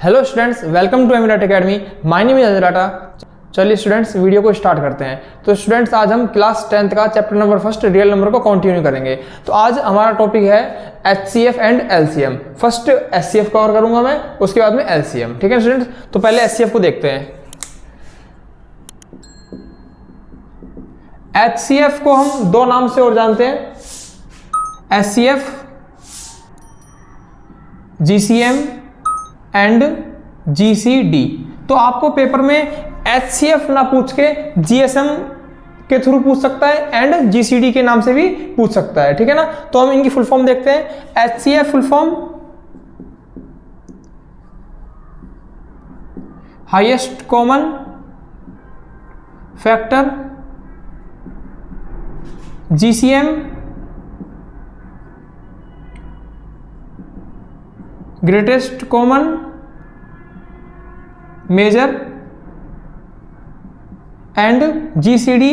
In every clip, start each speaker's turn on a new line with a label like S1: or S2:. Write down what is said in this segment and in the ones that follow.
S1: Hello students, welcome to Emirate Academy. My name is Ajay Tata. चलिए students, video को start करते हैं। तो स्टूडेंट्स, आज हम क्लास 10th का chapter number first real number को कंटिन्यू करेंगे। तो आज हमारा टॉपिक है HCF and LCM। First HCF cover करूंगा मैं, उसके बाद में LCM। ठीक है स्टूडेंट्स, तो पहले HCF को देखते हैं। HCF को हम दो नाम से और जानते हैं, HCF GCM एंड GCD। तो आपको पेपर में HCF ना पूछ के GSM के थ्रू पूछ सकता है एंड GCD के नाम से भी पूछ सकता है। ठीक है ना। तो हम इनकी फुल फॉर्म देखते हैं। HCF full form highest common factor, GCM greatest common measure and GCD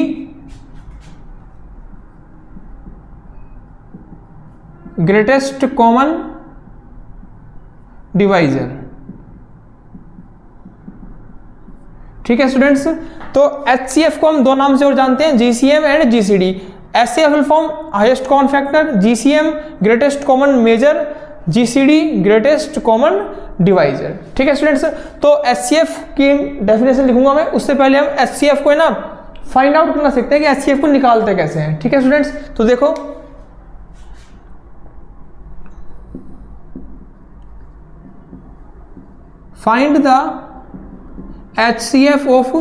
S1: greatest common divisor. ठीक है स्टूडेंट्स, तो HCF को हम दो नाम से और जानते हैं, GCM and GCD। HCF full form highest common factor, GCM greatest common measure, GCD greatest common divisor. ठीक है स्टूडेंट्स, तो HCF की डेफिनेशन लिखूंगा मैं, उससे पहले हम HCF को है ना फाइंड आउट करना सीखते हैं कि HCF को निकालते कैसे हैं। ठीक है स्टूडेंट्स, तो देखो find the HCF of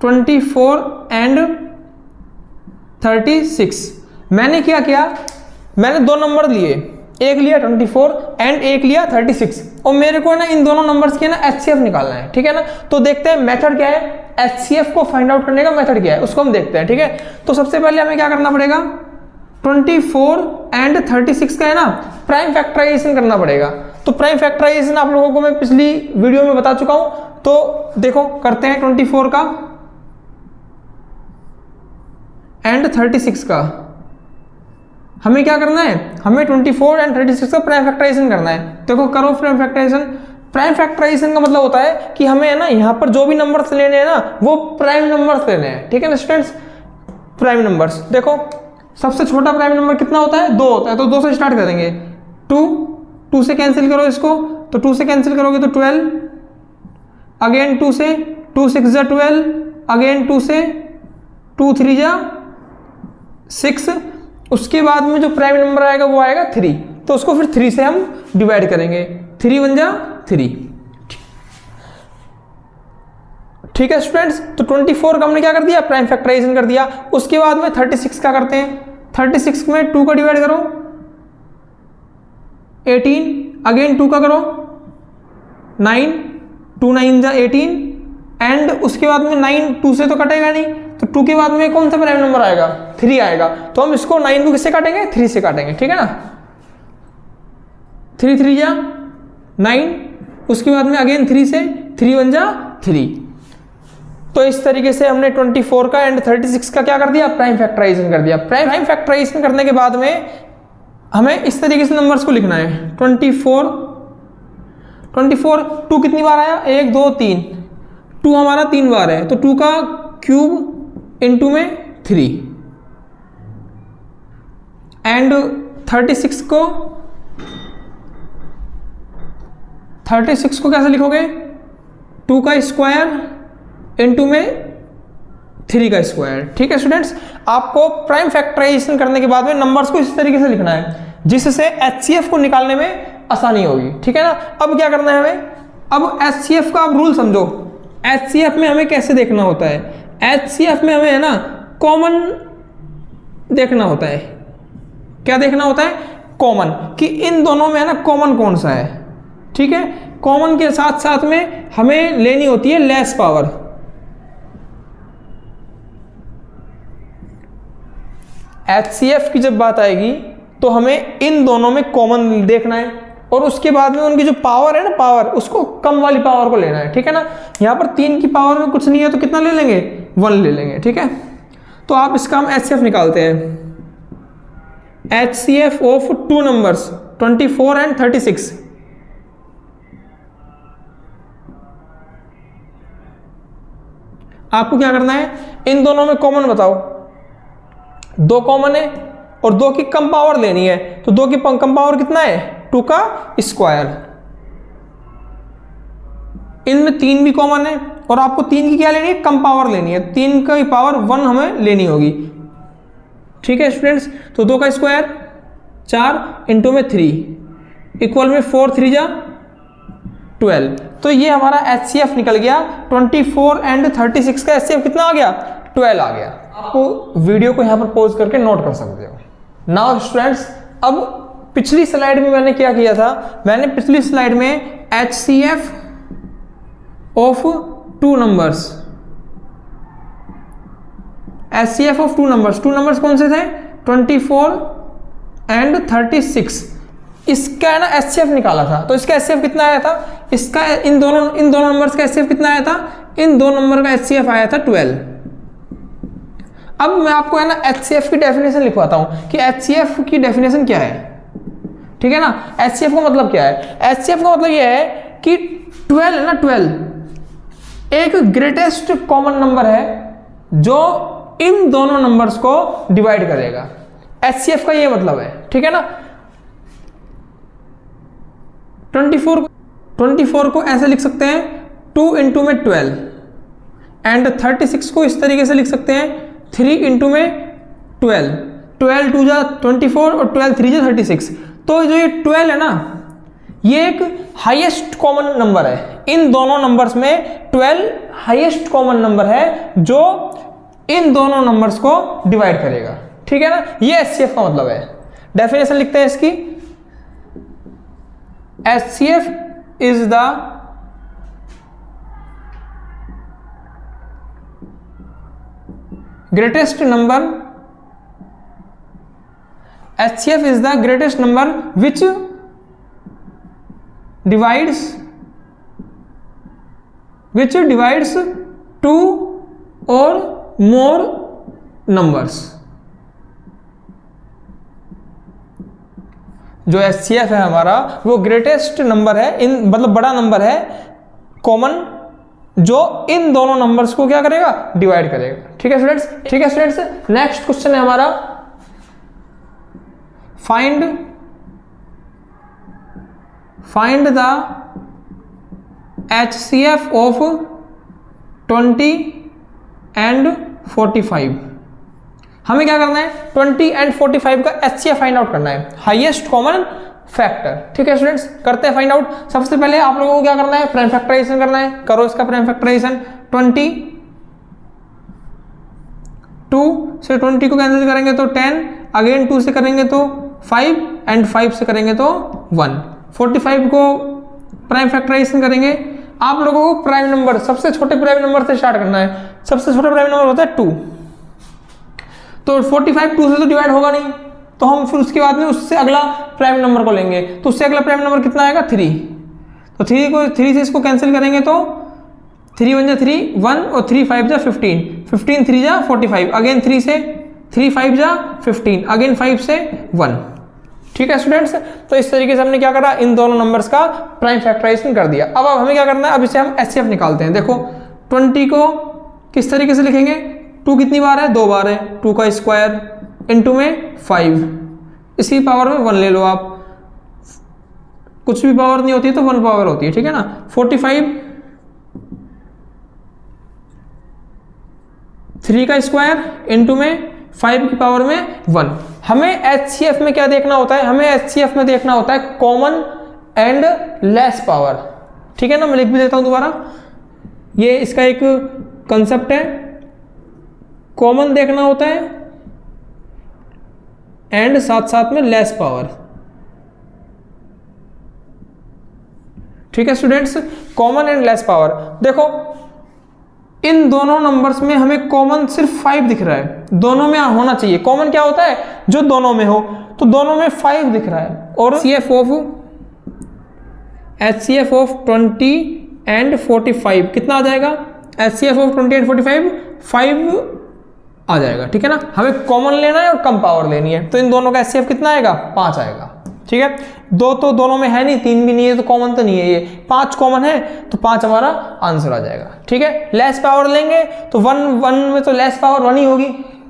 S1: 24 and 36। मैंने क्या किया, मैंने दो नंबर लिए, एक लिया 24 एंड एक लिया 36, और मेरे को ना इन दोनों नंबर्स के ना HCF निकालना है। ठीक है ना। तो देखते हैं मेथड क्या है, HCF को फाइंड आउट करने का मेथड क्या है उसको हम देखते हैं। ठीक है, तो सबसे पहले हमें क्या करना पड़ेगा, 24 एंड 36 का है ना प्राइम फैक्टराइजेशन करना पड़ेगा। तो प्राइम फैक्टराइजेशन आप लोगों को मैं पिछली वीडियो में बता चुका हूं, तो देखो करते हैं 24 का एंड 36 का। हमें क्या करना है, हमें 24 एंड 36 का प्राइम फैक्टराइजेशन करना है। देखो करो प्राइम फैक्टराइजेशन। प्राइम फैक्टराइजेशन का मतलब होता है कि हमें है ना यहाँ पर जो भी नंबर्स लेने हैं ना वो प्राइम नंबर्स लेने हैं। ठीक है ना स्टूडेंट्स, प्राइम नंबर्स देखो सबसे छोटा प्राइम नंबर कितना होता है, 2 होता है। तो 2 से स्टार्ट करेंगे, 2 से कैंसिल करो इसको, तो 2 से कैंसिल करोगे तो 12, अगेन 2 से, 2 6 जा 12, अगेन 2 से, 2 3 जा 6। उसके बाद में जो प्राइम नंबर आएगा वो आएगा 3, तो उसको फिर 3 से हम डिवाइड करेंगे, 3 1 जा 3। ठीक है स्टूडेंट्स, तो 24 का हमने क्या कर दिया, प्राइम फैक्टराइजेशन कर दिया। उसके बाद में 36 का करते हैं। 36 में 2 का डिवाइड करो 18, अगेन 2 का करो 9, 2 9 जा 18, एंड उसके बाद में 9 2 से तो कटेगा नहीं, तो 2 के बाद में कौन सा प्राइम नंबर आएगा, 3 आएगा। तो हम इसको 9 को किससे काटेंगे, 3 से काटेंगे। ठीक है ना, 3 3 जा 9, उसके बाद में अगेन 3 से, 3 1 जा 3। तो इस तरीके से हमने 24 का एंड 36 का क्या कर दिया, प्राइम फैक्टराइजेशन कर दिया। प्राइम फैक्टराइजेशन करने के बाद में हमें इस तरीके से नंबर्स को लिखना है। 24 2 कितनी बार आया, 1 2 3, 2 हमारा 3 बार है, तो 2 का क्यूब इनटू में 3, एंड 36 को कैसे लिखोगे, 2 का स्क्वायर इनटू में 3 का स्क्वायर। ठीक है स्टूडेंट्स, आपको प्राइम फैक्टराइजेशन करने के बाद में नंबर्स को इस तरीके से लिखना है जिससे HCF को निकालने में आसानी होगी। ठीक है ना। अब क्या करना है हमें, अब HCF का आप रूल समझो। HCF में हमें कैसे देखना होता है, HCF में हमें है ना कॉमन देखना होता है। क्या देखना होता है, कॉमन, कि इन दोनों में है ना कॉमन कौन सा है। ठीक है, कॉमन के साथ साथ में हमें लेनी होती है लेस पावर। HCF की जब बात आएगी तो हमें इन दोनों में कॉमन देखना है, और उसके बाद में उनकी जो पावर है ना, पावर, उसको कम वाली पावर को लेना है। ठीक है ना, यहाँ पर 3 की पावर में कुछ नहीं है तो कितना ले लेंगे, 1 ले लेंगे। ठीक है, तो आप इसका हम HCF निकालते हैं। HCF of two numbers 24 and 36. आपको क्या करना है, इन दोनों में कॉमन बताओ, 2 कॉमन है और 2 की कम पावर लेनी है, तो 2 की कम पावर कितना है, 2 का स्क्वायर। इनमें 3 भी कॉमन है और आपको 3 की क्या लेनी है, कम पावर लेनी है, 3 की पावर 1 हमें लेनी होगी। ठीक है स्टूडेंट्स, तो 2 का स्क्वायर 4 इंटू में 3 इक्वल में 4 3 जा 12। तो ये हमारा HCF निकल गया। 24 एंड 36 का HCF कितना आ गया, 12 आ गया। आपको वीडियो को यहाँ पर पॉज करके नोट कर सकते हो। नाउ स्टूडेंट्स, अब पिछली स्लाइड में मैंने क्या किया था, मैंने पिछली स्लाइड में HCF of 2 numbers, HCF of 2 numbers कौन से थे, 24 एंड 36, इसका है ना HCF निकाला था। तो इसका HCF कितना आया था, इसका इन दोनों नंबर्स का HCF कितना आया था, इन 2 नंबर का HCF आया था 12। अब मैं आपको है ना HCF की डेफिनेशन लिखवाता हूं कि HCF की डेफिनेशन क्या है। ठीक है ना, HCF का मतलब क्या है, HCF का मतलब यह है कि 12 है ना, 12 एक ग्रेटेस्ट कॉमन नंबर है जो इन दोनों नंबर्स को डिवाइड करेगा। HCF का ये मतलब है। ठीक है ना, 24 को ऐसे लिख सकते हैं 2 इंटू में 12 एंड 36 को इस तरीके से लिख सकते हैं 3 इंटू में 12, 12 2 जा 24 और 12 3 जा 36। तो जो ये 12 है ना, ये एक हाईएस्ट कॉमन नंबर है। इन दोनों नंबर्स में 12 हाईएस्ट कॉमन नंबर है जो इन दोनों नंबर्स को डिवाइड करेगा। ठीक है ना, ये HCF का मतलब है। डेफिनेशन लिखते हैं इसकी, HCF is the greatest number, HCF is the greatest number which divides 2 or more numbers। जो HCF है हमारा वो ग्रेटेस्ट नंबर है, इन मतलब बड़ा नंबर है कॉमन, जो इन दोनों नंबर्स को क्या करेगा, डिवाइड करेगा। ठीक है स्टूडेंट्स, नेक्स्ट क्वेश्चन है हमारा, find the HCF of 20 and 45। हमें क्या करना है, 20 एंड 45 का HCF फाइंड आउट करना है, हाईएस्ट कॉमन फैक्टर। ठीक है स्टूडेंट्स, करते हैं फाइंड आउट। सबसे पहले आप लोगों को क्या करना है, प्राइम फैक्टराइजेशन करना है। करो इसका प्राइम फैक्टराइजेशन। 2 से 20 को कैंसिल करेंगे तो 10, अगेन 2 से करेंगे तो 5 एंड 5 से करेंगे तो 1। 45 को प्राइम फैक्टराइजेशन करेंगे। आप लोगों को प्राइम नंबर, सबसे छोटे प्राइम नंबर से स्टार्ट करना है। सबसे छोटा प्राइम नंबर होता है 2, तो 45 2 से तो डिवाइड होगा नहीं, तो हम फिर उसके बाद में उससे अगला प्राइम नंबर को लेंगे। तो उससे अगला प्राइम नंबर कितना आएगा, 3। तो 3 से इसको कैंसिल करेंगे तो 3 1 जा 3 1 और 3 5 जा 15, 15 3 जा 45, अगेन 3 से 3 5 जा 15, अगेन 5 से 1। ठीक है स्टूडेंट्स, तो इस तरीके से हमने क्या करा, इन दोनों नंबर्स का प्राइम फैक्टराइजेशन कर दिया। अब हमें क्या करना है, अब इसे हम HCF निकालते हैं। देखो 20 को किस तरीके से लिखेंगे, 2 कितनी बार है, 2 बार है, 2 का स्क्वायर इंटू में 5, इसी पावर में 1 ले लो आप, कुछ भी पावर नहीं होती है तो 1 पावर होती है। ठीक है ना, 45 3 का स्क्वायर इंटू में 5 की पावर में 1। हमें HCF में क्या देखना होता है, हमें HCF में देखना होता है कॉमन एंड लेस पावर। ठीक है ना, मैं लिख भी देता हूं दोबारा, ये इसका एक कंसेप्ट है। कॉमन देखना होता है एंड साथ साथ में लेस पावर। ठीक है students, common and less power. देखो इन दोनों नंबर्स में हमें कॉमन सिर्फ 5 दिख रहा है, दोनों में होना चाहिए। कॉमन क्या होता है, जो दोनों में हो, तो दोनों में 5 दिख रहा है। और HCF ऑफ 20 एंड 45 कितना आ जाएगा, HCF ऑफ 20 एंड 45 5 आ जाएगा। ठीक है ना, हमें कॉमन लेना है और कम पावर लेनी है, तो इन दोनों का HCF कितना आएगा, 5 आएगा। ठीक है, 2 तो दोनों में है नहीं, 3 भी नहीं है, तो कॉमन तो नहीं है, ये 5 कॉमन है, तो 5 हमारा आंसर आ जाएगा। ठीक है, लेस पावर लेंगे तो 1 में तो लेस पावर 1 ही होगी,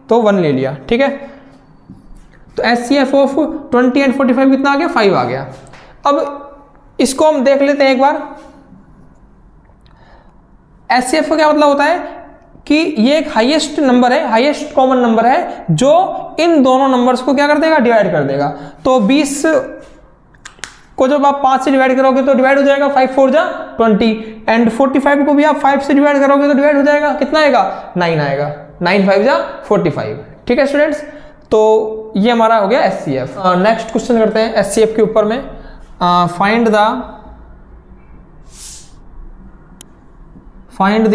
S1: तो 1 ले लिया। ठीक है, तो HCF ऑफ 20 एंड 45 कितना आ गया, 5 आ गया। अब इसको हम देख लेते हैं एक बार। HCF का क्या मतलब होता है कि ये एक हाईएस्ट नंबर है, हाईएस्ट कॉमन नंबर है, जो इन दोनों नंबर्स को क्या कर देगा, डिवाइड कर देगा। तो 20 को जब आप 5 से डिवाइड करोगे तो डिवाइड हो जाएगा, 5 4 जा 20, एंड 45 को भी आप 5 से डिवाइड करोगे तो डिवाइड हो जाएगा, कितना आएगा, 9 आएगा, 9 5 जा 45। ठीक है स्टूडेंट्स, तो ये हमारा हो गया HCF। नेक्स्ट क्वेश्चन करते हैं HCF के ऊपर में। Find the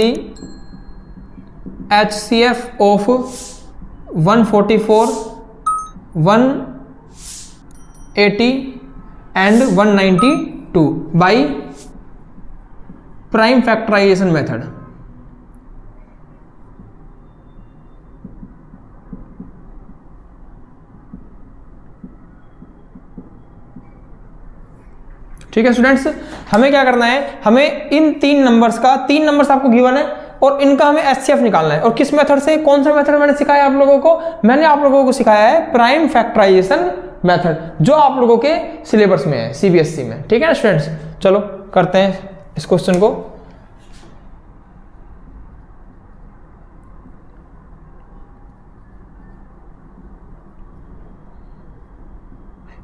S1: HCF of 144, 180 and 192 by prime factorization method। ठीक है स्टूडेंट्स, हमें क्या करना है, हमें इन 3 नंबर्स आपको गिवन है और इनका हमें HCF निकालना है। और किस मेथड से, कौन सा मेथड मैंने सिखाया आप लोगों को, मैंने आप लोगों को सिखाया है प्राइम फैक्टराइजेशन मेथड, जो आप लोगों के सिलेबस में है CBSE में। ठीक है ना स्टूडेंट्स, चलो करते हैं इस क्वेश्चन को।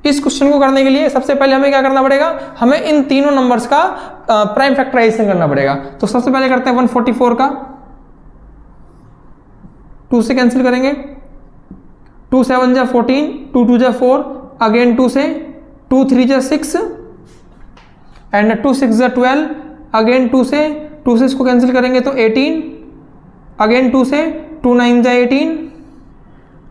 S1: इस क्वेश्चन को करने के लिए सबसे पहले हमें क्या करना पड़ेगा, हमें इन तीनों नंबर्स का प्राइम फैक्टराइजेशन करना पड़ेगा। तो सबसे पहले करते हैं 144 का, 2 से कैंसिल करेंगे, 2 7 जा 14, 2 2 जा 4, अगेन 2 से, 2 3 जा 6 एंड 2 6 जा 12, अगेन 2 से इसको कैंसिल करेंगे तो 18, अगेन 2 से, 2 9 जा 18,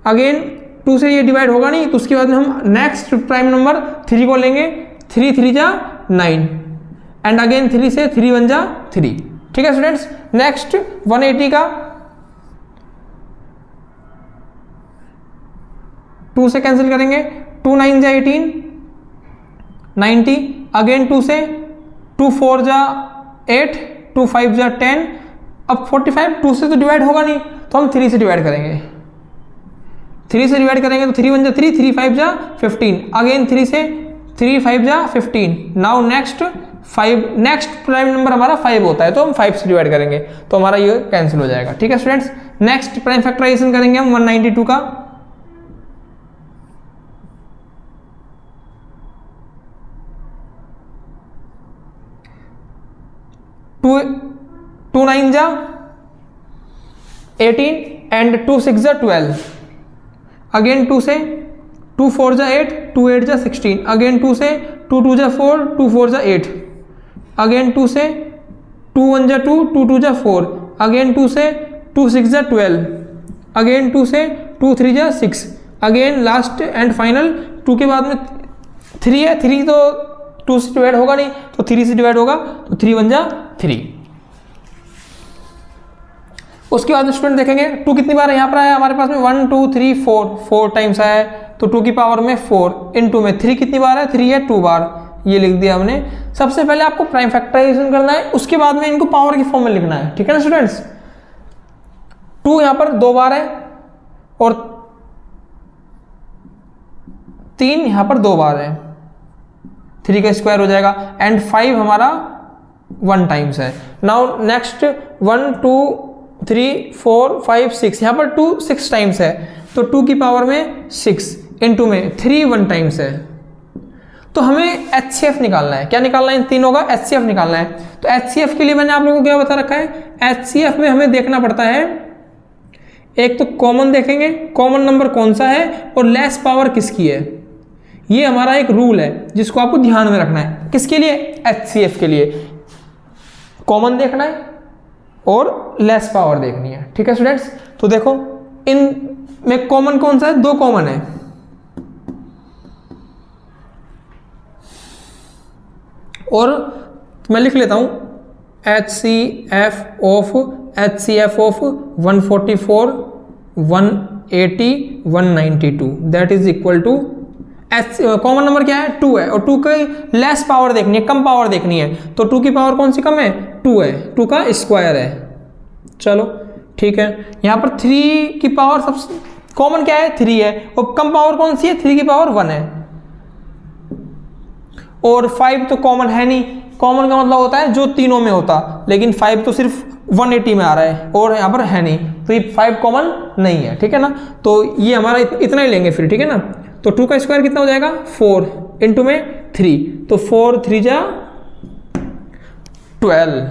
S1: अगेन 2 से ये डिवाइड होगा नहीं, तो उसके बाद में हम नेक्स्ट प्राइम नंबर 3 को लेंगे, 3 3 जा 9 एंड अगेन 3 से, 3 1 जा 3। ठीक है स्टूडेंट्स, नेक्स्ट 180 का, 2 से कैंसिल करेंगे, 2 9 जा 18, 90, अगेन 2 से, 2 4 जा 8, 2 5 जा 10। अब 45 2 से तो डिवाइड होगा नहीं, तो हम 3 से डिवाइड करेंगे, 3 से डिवाइड करेंगे तो 3 1 जा 3, 3 5 जा 15, अगेन 3 से, 3 5 जा 15। Now next 5, next prime number हमारा 5 होता है, तो हम 5 से डिवाइड करेंगे, तो हमारा ये कैंसिल हो जाएगा। ठीक है स्टूडेंट्स, नेक्स्ट प्राइम फैक्टराइजेशन करेंगे हम 192 का, 2 9 जा 18 एंड 2 6 जा 12, अगेन 2 से, 2 4 जा 8, 2 8 जा 16, अगेन 2 से, 2 2 जा 4, 2 4 जा 8, अगेन 2 से, 2 1 जा 2, 2 2 जा 4, अगेन 2 से, 2 6 जा 12, अगेन 2 से, 2 3 जा 6, अगेन लास्ट एंड फाइनल 2 के बाद में 3 है, 3 तो 2 से डिवाइड होगा नहीं, तो 3 से डिवाइड होगा, तो 3 1 जा 3। उसके बाद स्टूडेंट देखेंगे 2 कितनी बार यहाँ पर आया हमारे पास में, 1 2 3 4 टाइम्स आया है, तो 2 की पावर में 4 इनटू में 3 कितनी बार है, 3 है 2 बार, ये लिख दिया हमने। सबसे पहले आपको प्राइम फैक्टराइजेशन करना है, उसके बाद में इनको पावर की फॉर्म में लिखना है। ठीक है ना स्टूडेंट्स, 2 यहाँ पर 2 बार है और 3 यहाँ पर 2 बार है, 3 का स्क्वायर हो जाएगा, एंड 5 हमारा 1 टाइम्स है। नाउ नेक्स्ट 1 2 3 4 5 6, यहाँ पर 2 6 टाइम्स है, तो 2 की पावर में 6 इनटू में 3 1 टाइम्स है। तो हमें HCF निकालना है, क्या निकालना है, इन तीनों का HCF निकालना है। तो HCF के लिए मैंने आप लोगों को क्या बता रखा है, HCF में हमें देखना पड़ता है, एक तो कॉमन देखेंगे, कॉमन नंबर कौन सा है और लेस पावर किसकी है, ये हमारा एक रूल है जिसको आपको ध्यान में रखना है। किसके लिए, HCF के लिए कॉमन देखना है और लेस पावर देखनी है। ठीक है स्टूडेंट्स, तो देखो इन में कॉमन कौन सा है, 2 कॉमन है, और मैं लिख लेता हूं HCF ऑफ 144 180 192 that is equal to common number क्या है 2 है, और 2 की लेस पावर देखनी है, कम पावर देखनी है, तो 2 की पावर कौन सी कम है 2 है, 2 का स्क्वायर है। चलो ठीक है, यहाँ पर 3 की पावर सबसे कॉमन क्या है 3 है, और कम पावर कौन सी है 3 की पावर 1 है, और 5 तो कॉमन है नहीं, कॉमन का मतलब होता है जो तीनों में होता, लेकिन 5 तो सिर्फ 180 में आ रहा है और यहाँ पर है नहीं, तो ये 5 कॉमन नहीं है, ठीक है ना। तो ये हमारा इतना ही लेंगे फिर, ठीक है ना। तो 2 का स्क्वायर कितना हो जाएगा 4 इंटू में 3, तो 4 3 जा 12,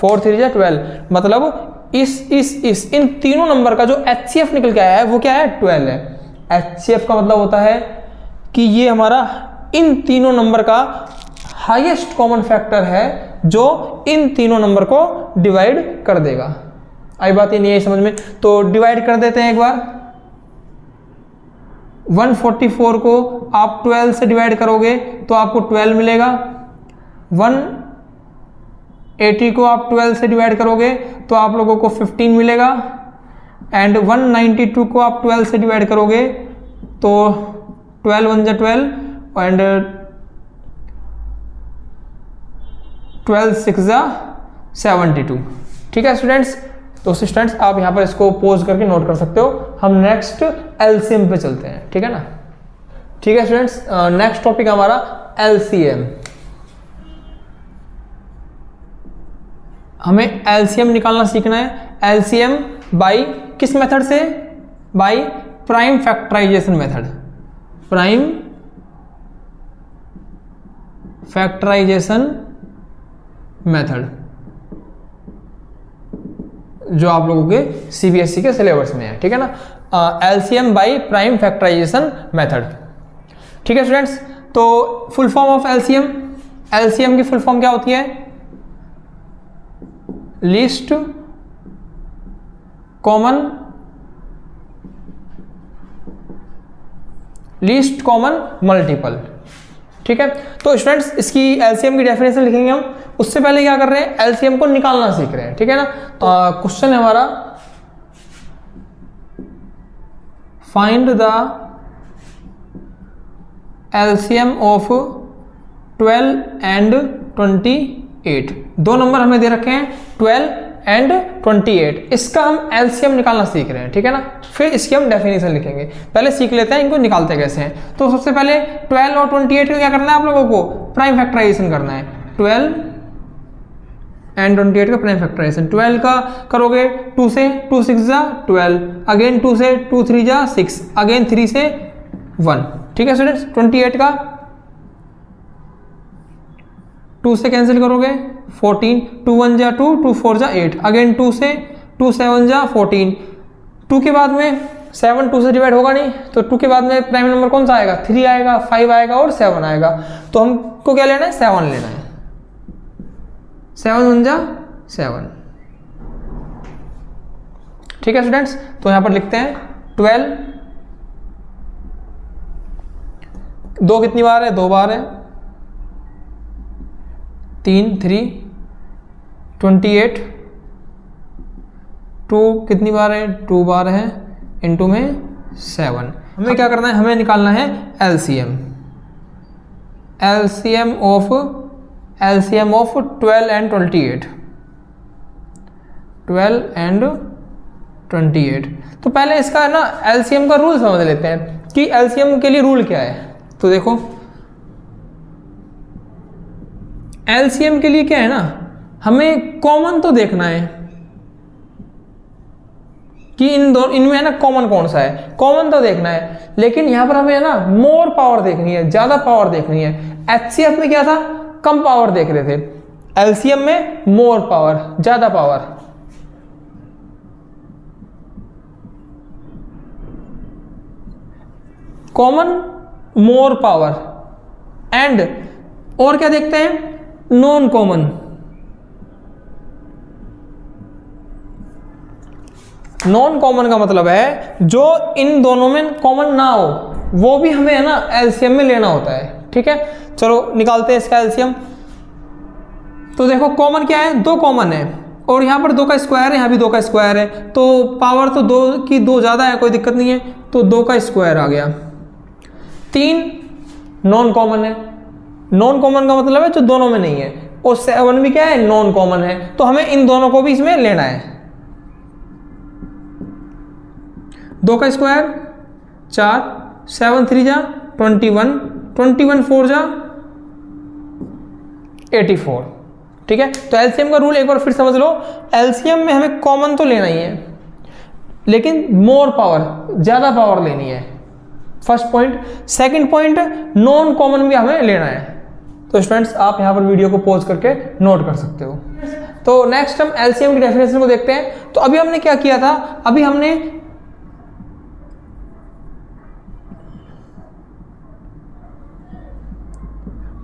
S1: 4 3 जा 12, मतलब इस इन तीनों नंबर का जो HCF निकल के आया है वो क्या है 12 है। HCF का मतलब होता है कि ये हमारा इन तीनों नंबर का हाईएस्ट कॉमन फैक्टर है जो इन तीनों नंबर को डिवाइड कर देगा। आई बात ही नहीं है समझ में, तो डिवाइड कर देते हैं एक बार। 144 को आप 12 से डिवाइड करोगे तो आपको 12 मिलेगा, 180 को आप 12 से डिवाइड करोगे तो आप लोगों को 15 मिलेगा, एंड 192 को आप 12 से डिवाइड करोगे तो 12 1 जा 12 एंड 12 6 जा 72। ठीक है स्टूडेंट्स, तो स्टूडेंट्स आप यहाँ पर इसको पोज करके नोट कर सकते हो। हम नेक्स्ट एलसीएम पे चलते हैं, ठीक है ना। ठीक है स्टूडेंट्स, नेक्स्ट टॉपिक हमारा एलसीएम। हमें एलसीएम निकालना सीखना है। एलसीएम बाय किस मेथड से, by prime factorization method. Prime factorization method जो आप लोगों के सीबीएसई के सिलेबस में है, ठीक है ना। LCM by prime factorization method. ठीक है स्टूडेंट्स, तो full form of LCM, LCM की फुल फॉर्म क्या होती है, लीस्ट कॉमन मल्टीपल। ठीक है, तो स्टूडेंट्स इसकी एलसीएम की डेफिनेशन लिखेंगे हम, उससे पहले क्या कर रहे हैं एलसीएम को निकालना सीख रहे हैं, ठीक है ना। क्वेश्चन है हमारा, find the LCM of 12 and 28। दो नंबर हमें दे रखे हैं 12 एंड 28, इसका हम एलसीएम निकालना सीख रहे हैं, ठीक है ना। फिर इसकी हम डेफिनेशन लिखेंगे, पहले सीख लेते हैं इनको निकालते कैसे हैं। तो सबसे पहले 12 और 28 को क्या करना है आप लोगों को, प्राइम फैक्टराइजेशन करना है। 12 एंड 28 का प्राइम फैक्टराइजेशन, 12 का करोगे 2 से, 2 6 जा 12, अगेन 2 से, 2 3 जा 6, अगेन 3 से 1। ठीक है स्टूडेंट्स, 28 का 2 से कैंसिल करोगे 14, 2 1 जा 2, 2 4 जा 8, अगेन 2 से, 2 7 जा 14, 2 के बाद में 7 2 से डिवाइड होगा नहीं, तो 2 के बाद में प्राइम नंबर कौन सा आएगा, 3 आएगा, 5 आएगा और 7 आएगा। तो हमको क्या लेना है 7 लेना है, 7 1 जा 7। ठीक है स्टूडेंट्स, तो यहां पर लिखते हैं 12, 2 कितनी बार है, 2 बार है, 3 3, 28, 2 कितनी बार है, 2 बार है, इंटू में 7। हमें क्या करना है, हमें निकालना है LCM, LCM of 12 and 28, 12 and 28। तो पहले इसका ना एलसीएम का रूल समझ लेते हैं कि एलसीएम के लिए रूल क्या है। तो देखो एलसीएम के लिए क्या है ना, हमें कॉमन तो देखना है कि इनमें है ना कॉमन कौन सा है, कॉमन तो देखना है, लेकिन यहां पर हमें है ना मोर पावर देखनी है, ज्यादा पावर देखनी है। एचसीएफ में क्या था, कम पावर देख रहे थे, एलसीएम में मोर पावर, ज्यादा power. Common, more power, and और क्या देखते हैं, नॉन कॉमन। नॉन कॉमन का मतलब है जो इन दोनों में कॉमन ना हो, वो भी हमें है ना एलसीएम में लेना होता है। ठीक है, चलो निकालते हैं इसका एलसीएम। तो देखो कॉमन क्या है, 2 कॉमन है, और यहां पर 2 का स्क्वायर है, यहां भी 2 का स्क्वायर है, तो पावर तो 2 की 2 ज्यादा है, कोई दिक्कत नहीं है, तो 2 का स्क्वायर आ गया। 3 नॉन कॉमन है। नॉन कॉमन का मतलब है जो दोनों में नहीं है, और 7 भी क्या है, नॉन कॉमन है। तो हमें इन दोनों को भी इसमें लेना है। 2 का स्क्वायर 4, 7 3 जा 21, 21 4 जा 84। ठीक है, तो एलसीएम का रूल एक बार फिर समझ लो। एलसीएम में हमें कॉमन तो लेना ही है, लेकिन मोर पावर, ज्यादा पावर लेनी है, first point. Second point, non common भी हमें लेना है। तो स्टूडेंट्स आप यहां पर वीडियो को पॉज करके नोट कर सकते हो। तो नेक्स्ट हम एलसीएम की डेफिनेशन को देखते हैं। तो अभी हमने क्या किया था, अभी हमने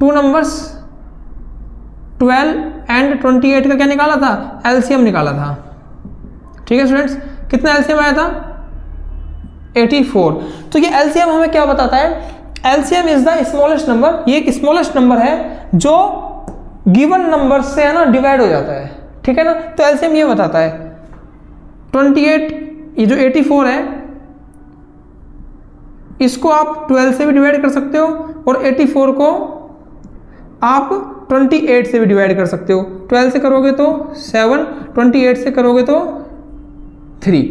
S1: टू नंबर्स 12 एंड 28 का क्या निकाला था, एलसीएम निकाला था। ठीक है स्टूडेंट्स, कितना एलसीएम आया था, 84। तो ये एलसीएम हमें क्या बताता है, LCM is the smallest number. ये एक स्मॉलेस्ट नंबर है जो गिवन नंबर से है ना डिवाइड हो जाता है। ठीक है ना, तो एलसीएम ये बताता है 28, ये जो 84 है इसको आप 12 से भी डिवाइड कर सकते हो, और 84 को आप 28 से भी डिवाइड कर सकते हो। 12 से करोगे तो 7, 28 से करोगे तो 3।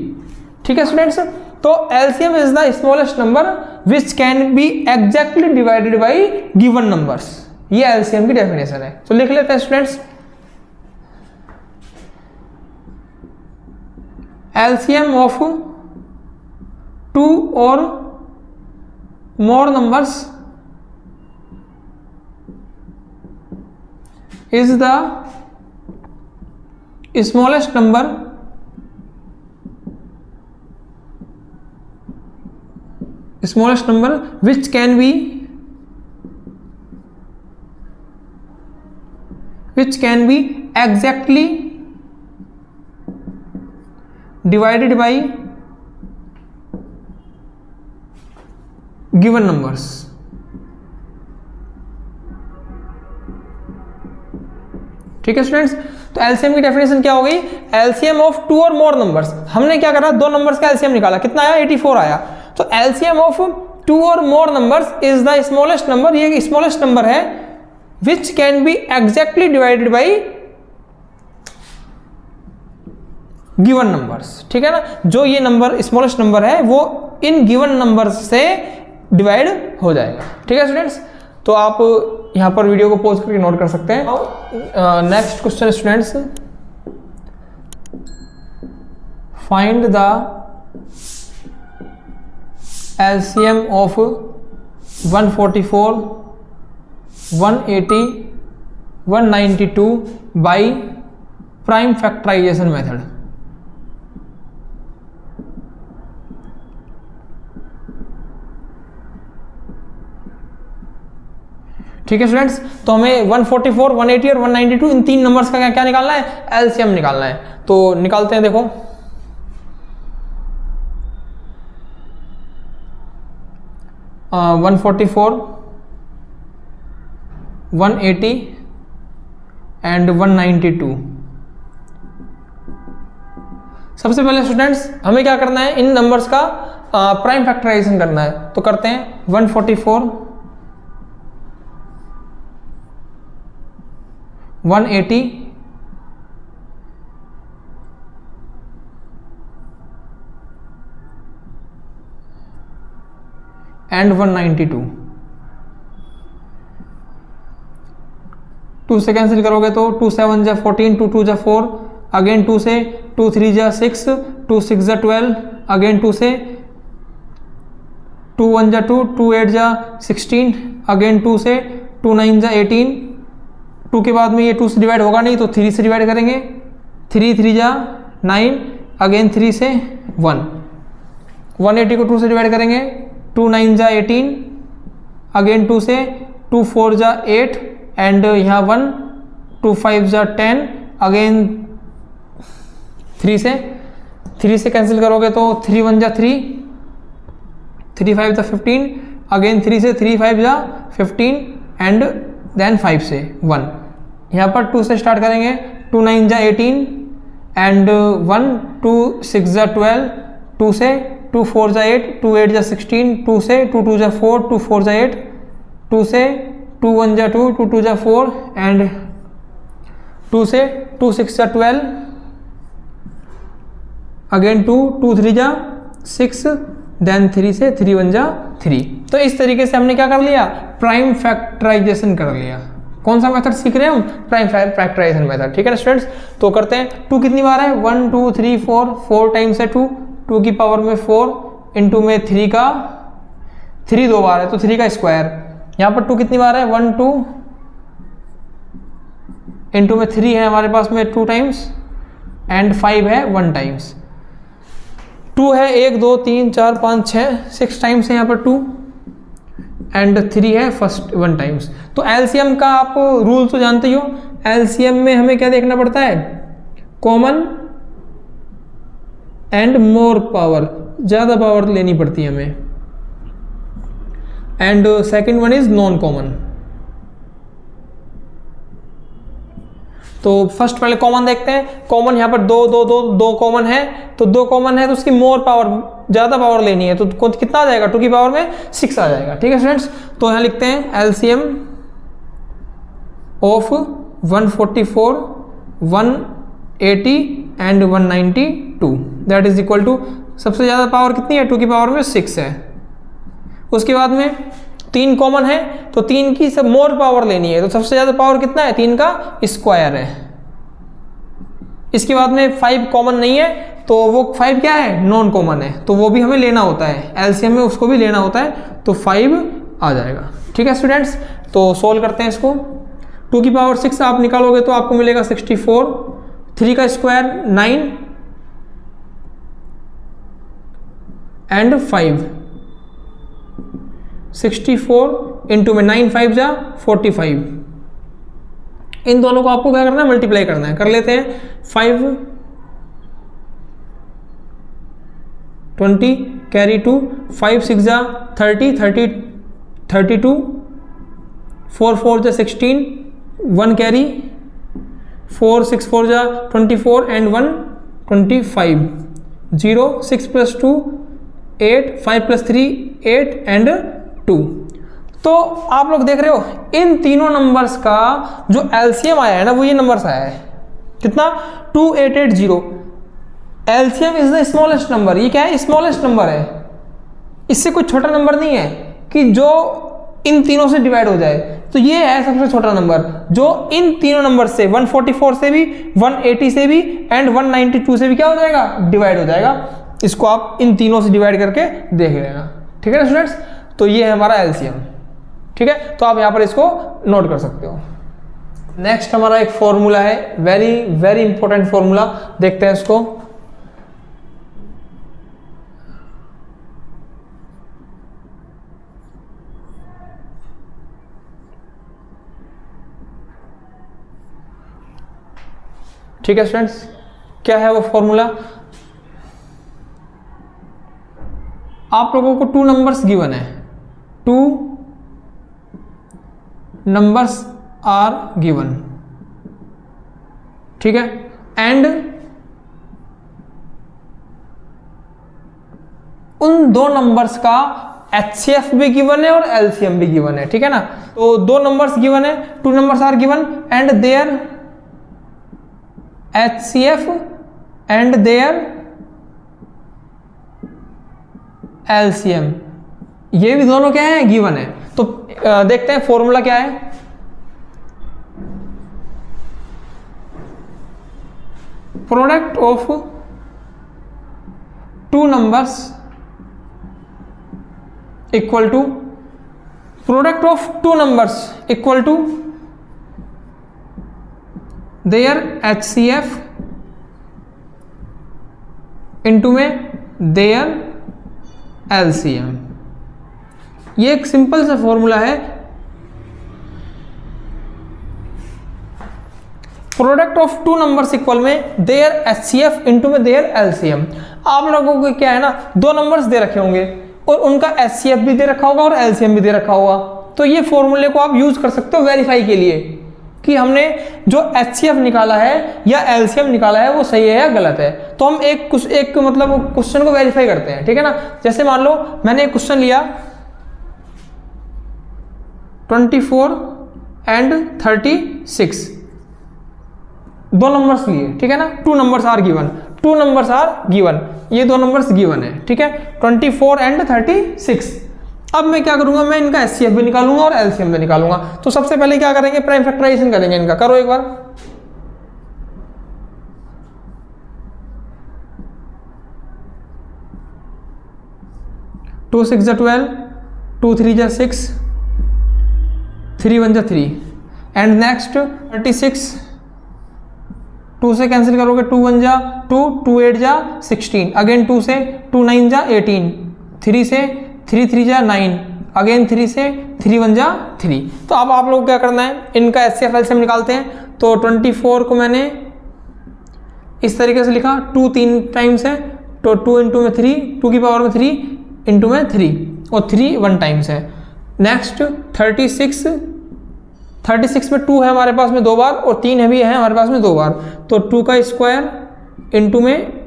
S1: ठीक है स्टूडेंट्स, तो LCM is the smallest number which can be exactly divided by given numbers. ये एलसीएम की डेफिनेशन है। तो लिख लेते हैं स्टूडेंट्स, एलसीएम ऑफ 2 और मोर numbers is the smallest number which can be exactly divided by given numbers। ठीक है स्टूडेंट्स, तो एलसीएम की डेफिनेशन क्या हो गई, एलसीएम ऑफ 2 और मोर नंबर्स। हमने क्या करा, 2 नंबर्स का एलसीएम निकाला, कितना आया, 84 आया। तो एलसीएम ऑफ 2 और मोर numbers is the smallest number. ये स्मॉलेस्ट नंबर है which can be exactly divided by given numbers. ठीक है ना, जो ये नंबर स्मॉलेस्ट नंबर है वो इन गिवन नंबर से डिवाइड हो जाएगा। ठीक है स्टूडेंट्स, तो आप यहां पर वीडियो को पॉज करके नोट कर सकते हैं। Next question students, find the LCM of 144, 180, 192 by prime factorization method. ठीक है स्टूडेंट्स, तो हमें 144, 180 और 192 इन 3 नंबर्स का क्या निकालना है, एलसीएम निकालना है। तो निकालते हैं, देखो 144, 180 एंड 192। सबसे पहले स्टूडेंट्स हमें क्या करना है, इन नंबर्स का प्राइम फैक्टराइजेशन करना है। तो करते हैं, 144, 180 एंड 192। 2 से कैंसिल करोगे तो 2 7 जा 14, 2 2 जा 4, अगेन 2 से 2 3 जा 6, 2 6 जा 12, अगेन 2 से 2 1 जा 2, 2 8 जा 16, अगेन 2 से 2 9 जा 18। 2 के बाद में ये 2 से डिवाइड होगा नहीं तो 3 से डिवाइड करेंगे, 3 3 जा 9, अगेन 3 से 1। 180 को 2 से डिवाइड करेंगे, 2 9 जा 18, अगेन 2 से 2 4 जा 8 एंड यहाँ 1, 2 5 जा 10, अगेन 3 से कैंसिल करोगे तो 3 1 जा 3, 3 5 जा 15, अगेन 3 से 3 5 जा 15 एंड देन 5 से 1। यहाँ पर 2 से स्टार्ट करेंगे, 2 9 जा 18 एंड 1, 2 6 जा 12, 2 से 2 4 जा 8, 2 8 जा 16, 2 से 2 2 जा 4, 2 4 जा 8, 2 से 2 1 जा 2, 2 2 जा 4 एंड 2 से 2 6 जा 12, अगेन 2 2 3 जा 6, देन 3 से 3 1 जा 3। तो इस तरीके से हमने क्या कर लिया, प्राइम फैक्टराइजेशन कर लिया। कौन सा मेथड सीख रहे हैं हम, प्राइम फैक्टराइजेशन मेथड, ठीक है ना स्टूडेंट्स। तो करते हैं, 2 कितनी बार है, 1 2 3 4 टाइम्स है 2, 2 की पावर में 4 इंटू में 3 का 3 2 बार है तो 3 का स्क्वायर। यहाँ पर 2 कितनी बार है, 1 2 इंटू में 3 है हमारे पास में 2 टाइम्स एंड 5 है 1 टाइम्स। 2 है 1 2 3 4 5 6 टाइम्स है यहाँ पर 2 एंड 3 है फर्स्ट 1 टाइम्स। तो एलसीएम का आप रूल तो जानते ही हो, एलसीएम में हमें क्या देखना पड़ता है, कॉमन एंड मोर पावर, ज्यादा पावर लेनी पड़ती है हमें, and second one is non common. तो फर्स्ट पहले कॉमन देखते हैं। कॉमन यहाँ पर 2 2 2 2 कॉमन है, तो 2 कॉमन है तो उसकी मोर पावर, ज्यादा पावर लेनी है, तो कितना आ जाएगा, 2 की पावर में 6 आ जाएगा, ठीक है स्टूडेंट्स। तो यहाँ लिखते हैं LCM of 144 180 and 192, that is equal to, सबसे ज्यादा पावर कितनी है, 2 की पावर में 6 है। उसके बाद में 3 कॉमन है तो 3 की सब मोर पावर लेनी है, तो सबसे ज्यादा पावर कितना है, 3 का स्क्वायर है। इसके बाद में 5 कॉमन नहीं है तो वो 5 क्या है, नॉन कॉमन है, तो वो भी हमें लेना होता है, एलसीएम में उसको भी लेना होता है, तो 5 आ जाएगा, ठीक है स्टूडेंट्स। तो सोल्व करते हैं इसको। 2 की पावर 6 आप निकालोगे तो आपको मिलेगा 64, 3 का स्क्वायर 9 एंड 5, 64 इंटू में 9 5 जा 45। इन दोनों को आपको क्या करना है, मल्टीप्लाई करना है। कर लेते हैं, 5 20 कैरी 2, 5 6 जा 30 32, 4 4 जा 16, 1 कैरी, 4 6 4 जा 24 एंड 1 25, 0 6 प्लस 2 8, 5 प्लस 3 8 एंड 2। तो आप लोग देख रहे हो इन तीनों नंबर्स का जो एलसीएम आया है ना, वो ये नंबर्स आया है, कितना, 2880। LCM is the smallest number, ये क्या है, स्मॉलेस्ट नंबर है, इससे कोई छोटा नंबर नहीं है कि जो इन तीनों से डिवाइड हो जाए, तो ये है सबसे छोटा नंबर जो इन तीनों नंबर से 144 से भी, 180 से भी एंड 192 से भी क्या हो जाएगा, डिवाइड हो जाएगा। इसको आप इन तीनों से डिवाइड करके देख लेना, ठीक है ना स्टूडेंट्स। तो ये है हमारा एलसीएम, ठीक है, तो आप यहां पर इसको नोट कर सकते हो। नेक्स्ट हमारा एक फॉर्मूला है, वेरी वेरी इंपॉर्टेंट फॉर्मूला, देखते हैं इसको। ठीक है स्टूडेंट्स, क्या है वो फॉर्मूला, आप लोगों को 2 नंबर्स गिवन है, 2 नंबर्स आर गिवन, ठीक है, एंड उन 2 नंबर्स का एचसीएफ भी गिवन है और एलसीएम भी गिवन है, ठीक है ना। तो 2 नंबर्स गिवन है, 2 numbers are given and their HCF and their LCM, ये भी दोनों क्या है, गिवन है। तो देखते हैं फॉर्मूला क्या है। Product of 2 numbers equal to, product of 2 numbers equal to their HCF into में देयर एलसीएम। ये एक सिंपल सा फॉर्मूला है, प्रोडक्ट ऑफ 2 नंबर्स इक्वल में देयर एचसीएफ इंटू में देयर एलसीएम। आप लोगों को क्या है ना, 2 नंबर्स दे रखे होंगे और उनका एचसीएफ भी दे रखा होगा और एलसीएम भी दे रखा होगा, तो ये फॉर्मूले को आप यूज कर सकते हो वेरीफाई के लिए कि हमने जो HCF निकाला है या LCM निकाला है वो सही है या गलत है। तो हम एक मतलब क्वेश्चन को वेरीफाई करते हैं, ठीक है ना। जैसे मान लो मैंने एक क्वेश्चन लिया 24 एंड 36, दो नंबर्स लिए, ठीक है ना। 2 नंबर्स आर गिवन, ये 2 नंबर्स गिवन है, ठीक है, 24 एंड 36। अब मैं क्या करूंगा, मैं इनका HCF भी निकालूंगा और LCM भी निकालूंगा। तो सबसे पहले क्या करेंगे, प्राइम फैक्टराइजेशन करेंगे इनका। करो एक बार। 2 6 जा 12, 2 3 जा 6, 3 1 जा 3 एंड नेक्स्ट 36, 2 से कैंसिल करोगे, 2 1 जा 2, 2 8 जा 16, अगेन 2 से 2 9 जा 18, 3 से 3 3 जा 9, अगेन 3 से 3 1 जा 3। तो अब आप लोग को क्या करना है, इनका HCF LCM निकालते हैं। तो 24 को मैंने इस तरीके से लिखा, 2 3 टाइम्स है तो 2 इंटू में 3, 2 की पावर में 3 इंटू में 3 और 3 1 टाइम्स है। नेक्स्ट 36 में 2 है हमारे पास में 2 बार और 3 है भी है हमारे पास में 2 बार, तो 2 का स्क्वायर इंटू में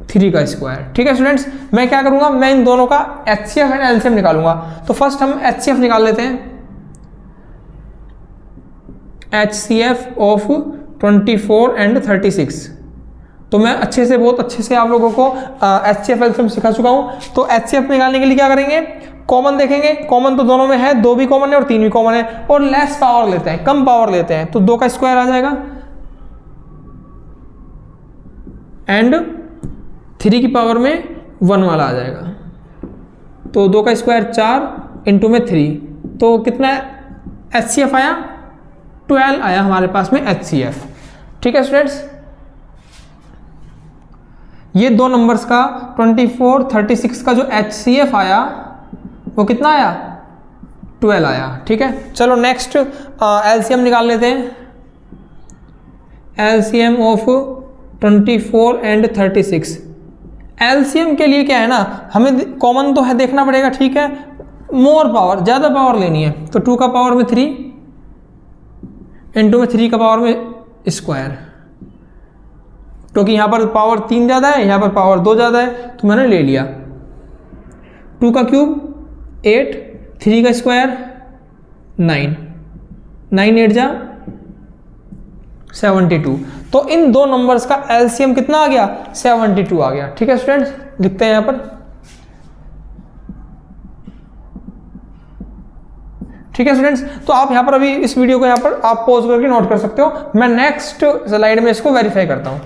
S1: 3 का स्क्वायर। ठीक है स्टूडेंट्स, मैं क्या करूंगा, मैं इन दोनों का HCF एंड LCM निकालूंगा। तो फर्स्ट हम HCF निकाल लेते हैं। HCF of 24 and 36। तो मैं बहुत अच्छे से आप लोगों को HCF LCM सिखा चुका हूं। तो HCF निकालने के लिए क्या करेंगे, कॉमन देखेंगे। कॉमन तो दोनों में है, 2 भी कॉमन है और 3 भी कॉमन है, और लेस पावर लेते हैं, कम पावर लेते हैं। तो 2 का स्क्वायर आ जाएगा एंड 3 की पावर में 1 वाला आ जाएगा। तो 2 का स्क्वायर 4 इंटू में 3, तो कितना HCF आया, 12 आया हमारे पास में HCF। ठीक है स्टूडेंट्स, ये 2 नंबर्स का 24 36 का जो HCF आया वो कितना आया, 12 आया। ठीक है, चलो नेक्स्ट LCM निकाल लेते हैं। LCM of 24 and 36। LCM के लिए क्या है ना, हमें कॉमन तो है, देखना पड़ेगा, ठीक है, मोर पावर, ज़्यादा पावर लेनी है। तो 2 का पावर में 3 इंटू में 3 का पावर में स्क्वायर, क्योंकि यहाँ पर पावर 3 ज़्यादा है, यहाँ पर पावर 2 ज़्यादा है, तो मैंने ले लिया। 2 का क्यूब 8, 3 का स्क्वायर 9, 9 8 जा 72। तो इन 2 नंबर्स का LCM कितना आ गया, 72 आ गया। ठीक है स्टूडेंट्स, लिखते हैं यहाँ पर। ठीक है स्टूडेंट्स, तो आप यहाँ पर अभी इस वीडियो को यहाँ पर आप पॉज करके नोट कर सकते हो। मैं नेक्स्ट स्लाइड में इसको वेरीफाई करता हूँ।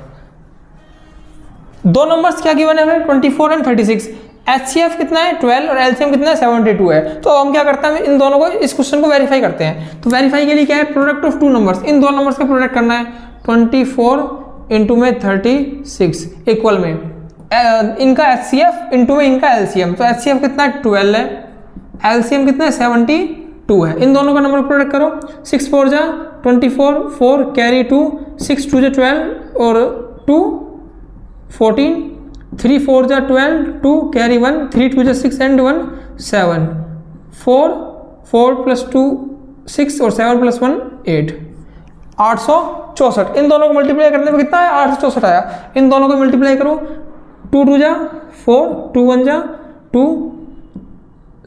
S1: 2 नंबर्स क्या गिवन है हमें, 24 एंड 36। HCF कितना है 12 और LCM कितना है 72 है। तो हम क्या करते हैं, इन दोनों को, इस क्वेश्चन को वेरीफाई करते हैं। तो वेरीफाई के लिए क्या है, product of 2 numbers, in 2 numbers का प्रोडक्ट करना है। 24 इंटू में 36 इक्वल में इनका HCF इंटू में इनका LCM। तो HCF कितना है 12 है, LCM कितना है 72 है। इन दोनों का नंबर प्रोडक्ट करो, 6 4 जा 24, 4 कैरी 2, 6 2 जा 12 और 2 14, 3 4 जा 12, 2 कैरी 1, 3 2 जा 6 एंड 1 7, 4 प्लस 2 6 और 7 प्लस 1 8, 864। इन दोनों को मल्टीप्लाई करने में कितना है, 864 आया। इन दोनों को मल्टीप्लाई करो, 2 2 जा 4, 2 1 जा 2,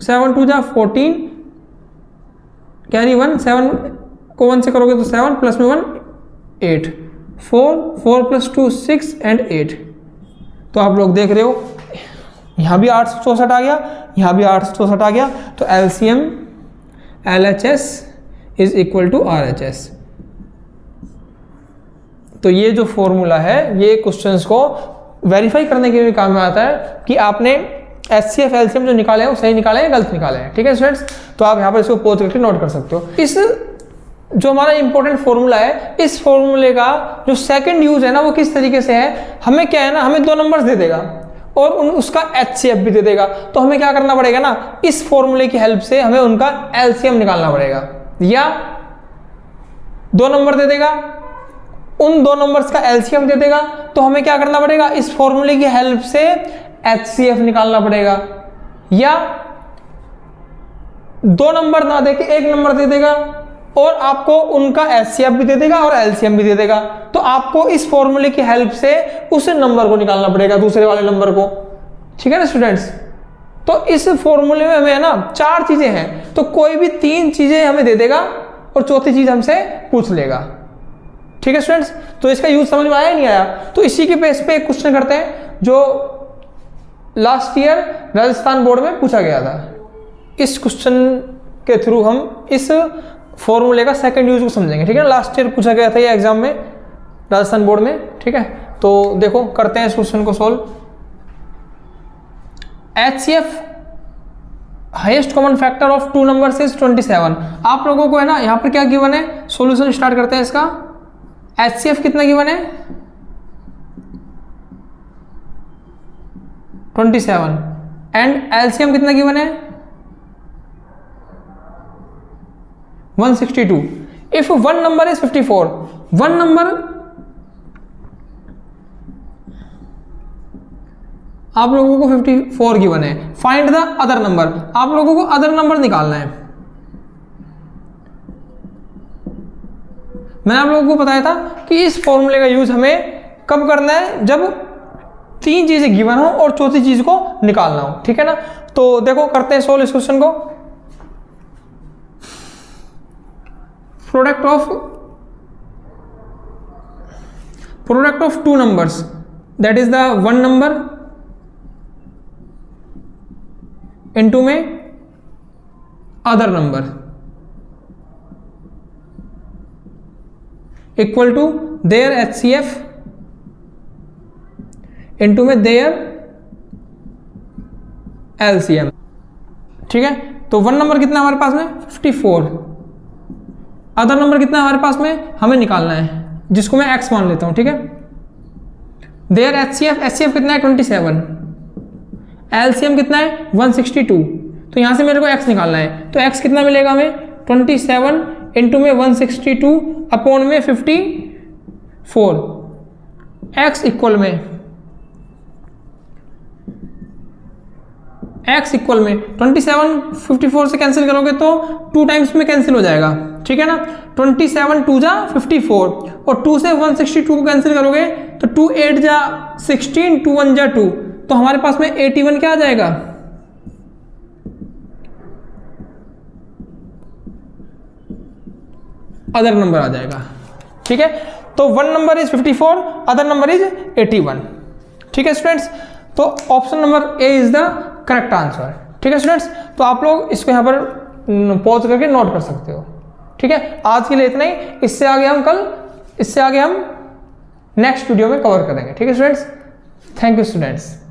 S1: 7 2 जा 14, कैरी 1, 7 को 1 से करोगे तो 7 प्लस में 1 8, 4 प्लस 2 6 एंड 8। तो आप लोग देख रहे हो, यहाँ भी 864 आ गया, यहाँ भी 864 आ गया। तो LCM LHS is equal to RHS। तो ये जो फॉर्मूला है, ये क्वेश्चंस को वेरीफाई करने के लिए काम में आता है कि आपने HCF LCM जो निकाले हैं वो सही निकाले हैं, गलत निकाले हैं। ठीक है स्टूडेंट्स, तो आप यहाँ पर इसको पॉज करके नोट कर सकते हो। इस जो हमारा इंपॉर्टेंट फॉर्मूला है, इस फॉर्मूले का जो सेकंड यूज है ना, वो किस तरीके से है, हमें क्या है ना, हमें 2 नंबर्स दे देगा और उसका HCF भी दे देगा। तो हमें क्या करना पड़ेगा ना, इस फॉर्मूले की हेल्प से हमें उनका LCM निकालना पड़ेगा, या 2 नंबर दे देगा, उन 2 नंबर्स का LCM दे देगा। तो हमें क्या करना पड़ेगा, इस फॉर्मूले की हेल्प से HCF निकालना पड़ेगा, या 2 नंबर ना देके 1 नंबर दे देगा और आपको उनका HCF भी दे देगा और LCM भी दे देगा। तो आपको इस फॉर्मूले की हेल्प से उस नंबर को निकालना पड़ेगा, दूसरे वाले नंबर को। ठीक है ना स्टूडेंट्स? तो इस फॉर्मूले में हमें है ना 4 चीजें हैं, तो कोई भी 3 चीजें हमें दे देगा और चौथी चीज हमसे पूछ लेगा। ठीक है स्टूडेंट्स? तो इसका यूज समझ में आया नहीं आया? तो इसी के बेस पे एक क्वेश्चन करते हैं जो लास्ट ईयर राजस्थान बोर्ड में पूछा गया था। इस क्वेश्चन के थ्रू हम इस फॉर्मूले का सेकंड यूज को समझेंगे। ठीक है, लास्ट ईयर पूछा गया था ये एग्जाम में राजस्थान बोर्ड में। ठीक है, तो देखो करते हैं इस क्वेश्चन को solve. HCF highest common factor of 2 numbers is 27। आप लोगों को है ना यहाँ पर क्या गिवन है, सॉल्यूशन स्टार्ट करते हैं इसका। HCF कितना गिवन है 27 एंड LCM कितना गिवन है 162। If one number is 54, one number आप लोगों को 54 गिवन है, फाइंड द अदर नंबर। आप लोगों को अदर नंबर निकालना है। मैंने आप लोगों को बताया था कि इस फॉर्मूले का यूज हमें कब करना है, जब 3 चीजें गिवन हो और चौथी चीज को निकालना हो। ठीक है ना? तो देखो करते हैं सोल्व इस क्वेश्चन को। Product of 2 numbers, that is the one number into में other number equal to their HCF into में देयर LCM। ठीक है, तो वन नंबर कितना हमारे पास में 54, अदर नंबर कितना हमारे पास में हमें निकालना है, जिसको मैं x मान लेता हूं। ठीक है, देयर HCF कितना है 27, LCM कितना है 162। तो यहां से मेरे को x निकालना है, तो x कितना मिलेगा हमें 27 इंटू में 162 अपॉन में 54, x इक्वल में 27 54 से कैंसिल करोगे तो 2 टाइम्स में कैंसिल हो जाएगा। ठीक है ना? 27 2 जा 54 और 2 से 162 को कैंसिल करोगे तो 2 8 जा 16, 2 1 जा 2, तो हमारे पास में 81 क्या आ जाएगा, अदर नंबर आ जाएगा। ठीक है, तो one number is 54, other number is 81। ठीक है स्टूडेंट्स? तो option number A is the correct answer. ठीक है स्टूडेंट्स? तो आप लोग इसको यहां पर पॉज करके नोट कर सकते हो। ठीक है, आज के लिए इतना ही। इससे आगे हम नेक्स्ट वीडियो में कवर करेंगे। ठीक है स्टूडेंट्स? Thank you students.